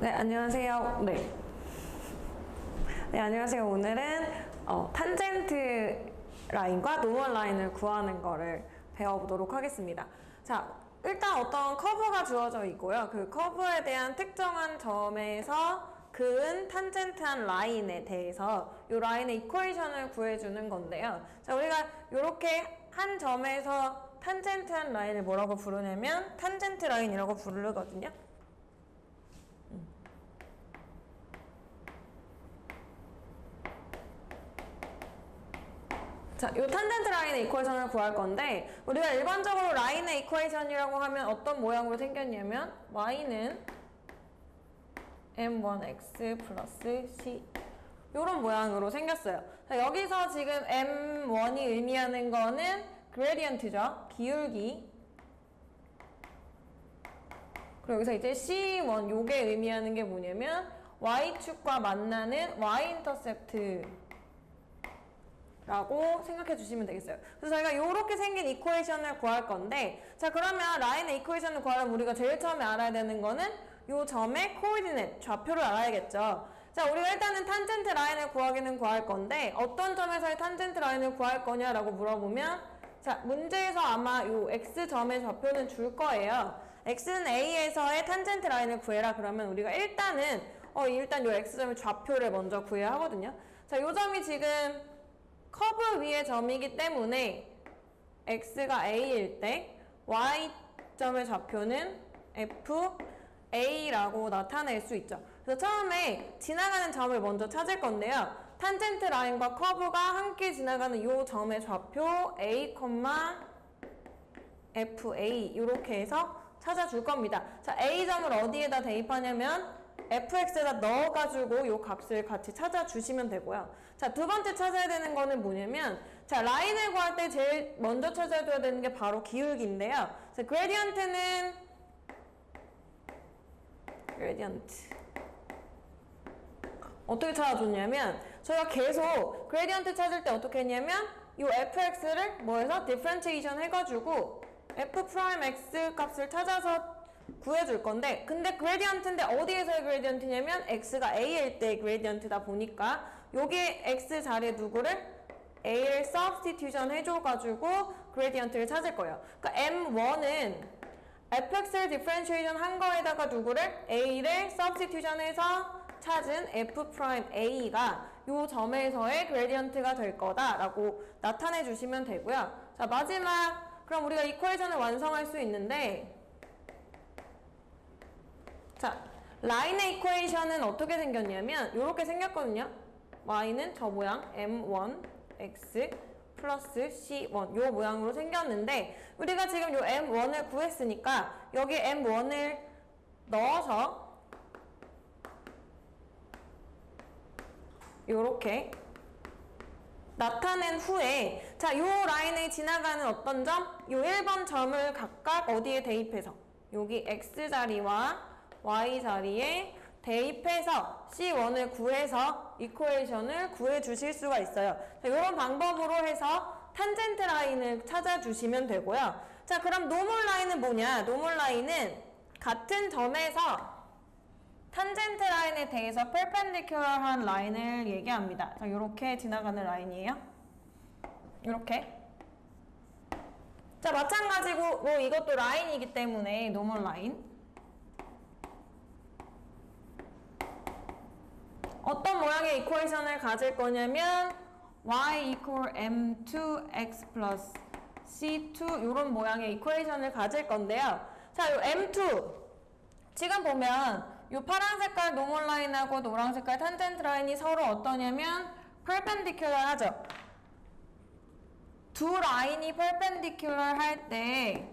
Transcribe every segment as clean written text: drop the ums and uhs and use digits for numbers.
네, 안녕하세요. 안녕하세요. 오늘은 탄젠트 라인과 노멀 라인을 구하는 거를 배워보도록 하겠습니다. 자, 일단 어떤 커브가 주어져 있고요. 그 커브에 대한 특정한 점에서 그은 탄젠트한 라인에 대해서 이 라인의 이퀘이션을 구해주는 건데요. 자, 우리가 이렇게 한 점에서 탄젠트한 라인을 뭐라고 부르냐면 탄젠트 라인이라고 부르거든요. 자, 이 탄젠트 라인의 이퀘이션을 구할 건데 우리가 일반적으로 라인의 이퀘이션이라고 하면 어떤 모양으로 생겼냐면 y는 m1x 플러스 c 이런 모양으로 생겼어요. 자, 여기서 지금 m1이 의미하는 거는 그레디언트죠. 기울기. 그리고 여기서 이제 c1 요게 의미하는 게 뭐냐면 y축과 만나는 y-인터셉트 라고 생각해 주시면 되겠어요. 그래서 저희가 이렇게 생긴 이퀘이션을 구할 건데, 자, 그러면 라인의 이퀘이션을 구하려면 우리가 제일 처음에 알아야 되는 거는 이 점의 코오디넷, 좌표를 알아야겠죠. 자, 우리가 일단은 탄젠트 라인을 구하기는 구할 건데 어떤 점에서의 탄젠트 라인을 구할 거냐라고 물어보면, 자, 문제에서 아마 이 x점의 좌표는 줄 거예요. x는 a에서의 탄젠트 라인을 구해라 그러면 우리가 일단은 일단 이 x점의 좌표를 먼저 구해야 하거든요. 자, 이 점이 지금 커브 위의 점이기 때문에 x가 a일 때 y점의 좌표는 fa라고 나타낼 수 있죠. 그래서 처음에 지나가는 점을 먼저 찾을 건데요. 탄젠트 라인과 커브가 함께 지나가는 이 점의 좌표 a, fa 이렇게 해서 찾아줄 겁니다. 자, a점을 어디에다 대입하냐면 fx에다 넣어가지고 이 값을 같이 찾아주시면 되고요. 자, 두 번째 찾아야 되는 거는 뭐냐면, 자, 라인을 구할 때 제일 먼저 찾아줘야 되는 게 바로 기울기인데요. 자, 그레디언트 어떻게 찾아줬냐면, 저희가 계속 그레디언트 찾을 때 어떻게 했냐면 이 fx를 뭐해서 디퍼런시에이션 해가지고 f'x 값을 찾아서 구해줄 건데, 근데 그레디언트인데 어디에서의 그레디언트냐면 x가 a일 때 그레디언트다 보니까 여기에 x 자리에 누구를 a를 substitution 해줘가지고 그레디언트를 찾을 거예요. 그러니까 m1은 fx를 differentiation 한 거에다가 누구를 a를 substitution 해서 찾은 f'a가 이 점에서의 그레디언트가 될 거다라고 나타내 주시면 되고요. 자, 마지막 그럼 우리가 이퀘이션을 완성할 수 있는데, 자, 라인의 이퀘이션은 어떻게 생겼냐면 이렇게 생겼거든요. y는 저 모양 m1x 플러스 c1 요 모양으로 생겼는데 우리가 지금 요 m1을 구했으니까 여기 m1을 넣어서 요렇게 나타낸 후에, 자, 요 라인을 지나가는 어떤 점? 요 1번 점을 각각 어디에 대입해서 여기 x 자리와 y 자리에 대입해서 C1을 구해서 이퀘이션을 구해 주실 수가 있어요. 자, 이런 방법으로 해서 탄젠트 라인을 찾아주시면 되고요. 자, 그럼 노멀 라인은 뭐냐? 노멀 라인은 같은 점에서 탄젠트 라인에 대해서 perpendicular한 라인을 얘기합니다. 자, 이렇게 지나가는 라인이에요. 이렇게. 자, 마찬가지고 뭐 이것도 라인이기 때문에 노멀 라인. 어떤 모양의 이퀘이션을 가질 거냐면 y equal m2x plus c2 이런 모양의 이퀘이션을 가질 건데요. 자, 요 m2 지금 보면 요 파란 색깔 노멀 라인하고 노란 색깔 탄젠트 라인이 서로 어떠냐면 perpendicular 하죠. 두 라인이 perpendicular 할 때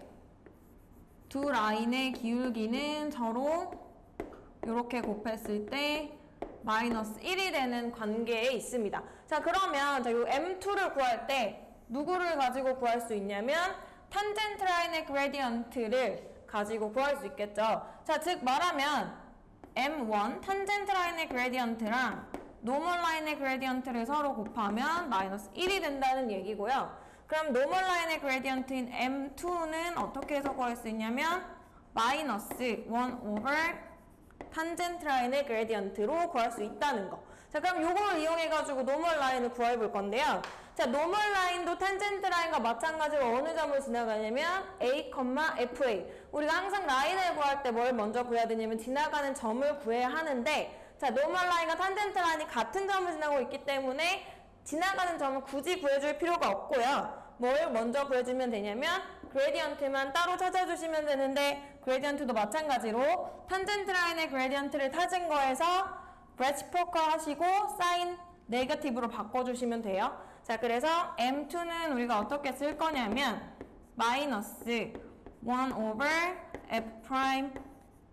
두 라인의 기울기는 서로 이렇게 곱했을 때 마이너스 1이 되는 관계에 있습니다. 자, 그러면 이 m2를 구할 때 누구를 가지고 구할 수 있냐면 탄젠트 라인의 그레디언트를 가지고 구할 수 있겠죠. 자, 즉 말하면 m1 탄젠트 라인의 그레디언트랑 노멀 라인의 그레디언트를 서로 곱하면 마이너스 1이 된다는 얘기고요. 그럼 노멀 라인의 그레디언트인 m2는 어떻게 해서 구할 수 있냐면 마이너스 1 over 탄젠트 라인의 그레디언트로 구할 수 있다는 거. 자, 그럼 요걸 이용해가지고 노멀 라인을 구해볼 건데요. 자, 노멀 라인도 탄젠트 라인과 마찬가지로 어느 점을 지나가냐면 A, FA. 우리가 항상 라인을 구할 때 뭘 먼저 구해야 되냐면 지나가는 점을 구해야 하는데, 자, 노멀 라인과 탄젠트 라인이 같은 점을 지나고 있기 때문에 지나가는 점을 굳이 구해줄 필요가 없고요. 뭘 먼저 구해주면 되냐면 그레디언트만 따로 찾아주시면 되는데, 그레디언트도 마찬가지로 탄젠트 라인의 그레디언트를 찾은 거에서 레시프로컬 하시고 사인 네거티브로 바꿔주시면 돼요. 자, 그래서 M2는 우리가 어떻게 쓸 거냐면 마이너스 1 over F'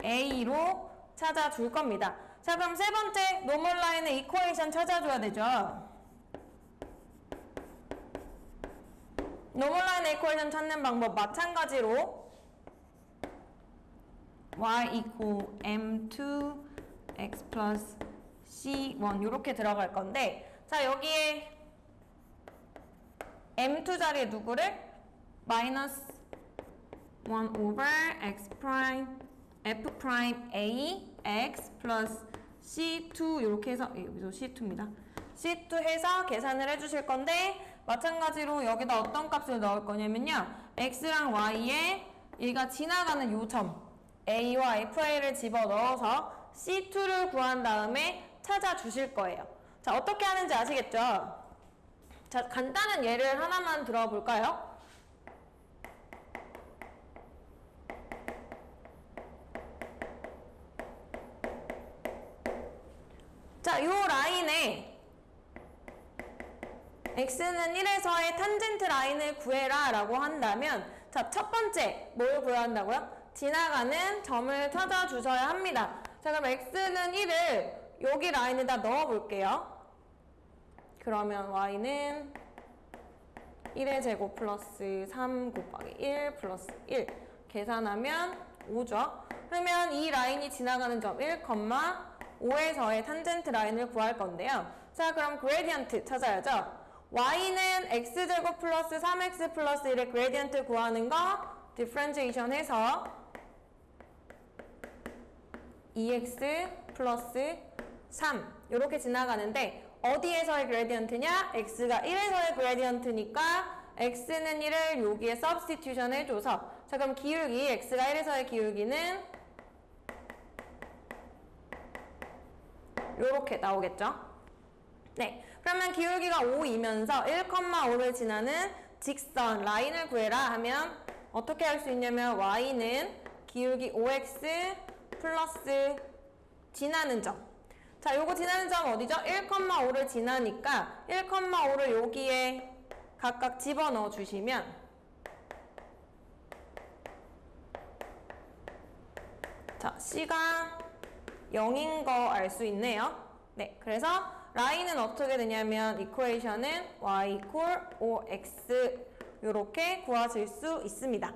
A로 찾아줄 겁니다. 자, 그럼 세 번째 노멀 라인의 이퀄레이션 찾아줘야 되죠. 노멀 라인의 이퀄레이션 찾는 방법 마찬가지로 y equal m2 x plus c1 이렇게 들어갈 건데, 자, 여기에 m2 자리에 누구를? 마이너스 1 over x 프라임 f 프라임 a x 플러스 c2 이렇게 해서, 여기서 c2입니다. c2 해서 계산을 해주실 건데, 마찬가지로 여기다 어떤 값을 넣을 거냐면요, x랑 y에 얘가 지나가는 요 점 a와 fa를 집어넣어서 c2를 구한 다음에 찾아주실 거예요. 자, 어떻게 하는지 아시겠죠? 자, 간단한 예를 하나만 들어볼까요? 자, 요 라인에 x는 1에서의 탄젠트 라인을 구해라 라고 한다면, 자, 첫 번째 뭘 구해야 한다고요? 지나가는 점을 찾아주셔야 합니다. 자, 그럼 x는 1을 여기 라인에다 넣어볼게요. 그러면 y는 1의 제곱 플러스 3 곱하기 1 플러스 1 계산하면 5죠. 그러면 이 라인이 지나가는 점 1,5에서의 탄젠트 라인을 구할 건데요. 자, 그럼 그레디언트 찾아야죠. y는 x제곱 플러스 3x 플러스 1의 그레디언트 구하는 거 디퍼런시에이션 해서 2x 플러스 3 이렇게 지나가는데, 어디에서의 그레디언트냐? x가 1에서의 그레디언트니까 x는 1을 여기에 서브스티튜션 해줘서, 자, 그럼 기울기 x가 1에서의 기울기는 요렇게 나오겠죠? 네, 그러면 기울기가 5이면서 1,5를 지나는 직선 라인을 구해라 하면 어떻게 할 수 있냐면 y는 기울기 5x 플러스 지나는 점. 자, 요거 지나는 점 어디죠? 1,5를 지나니까 1,5를 여기에 각각 집어넣어 주시면, 자, c가 0인 거 알 수 있네요. 네, 그래서 라인은 어떻게 되냐면 이퀘이션은 y equal 5x 요렇게 구하실 수 있습니다.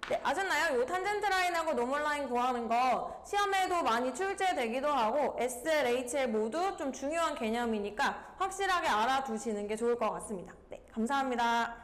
네, 아셨나요? 요 탄젠트 라인하고 노멀 라인 구하는 거 시험에도 많이 출제되기도 하고 SL, HL 모두 좀 중요한 개념이니까 확실하게 알아두시는 게 좋을 것 같습니다. 네, 감사합니다.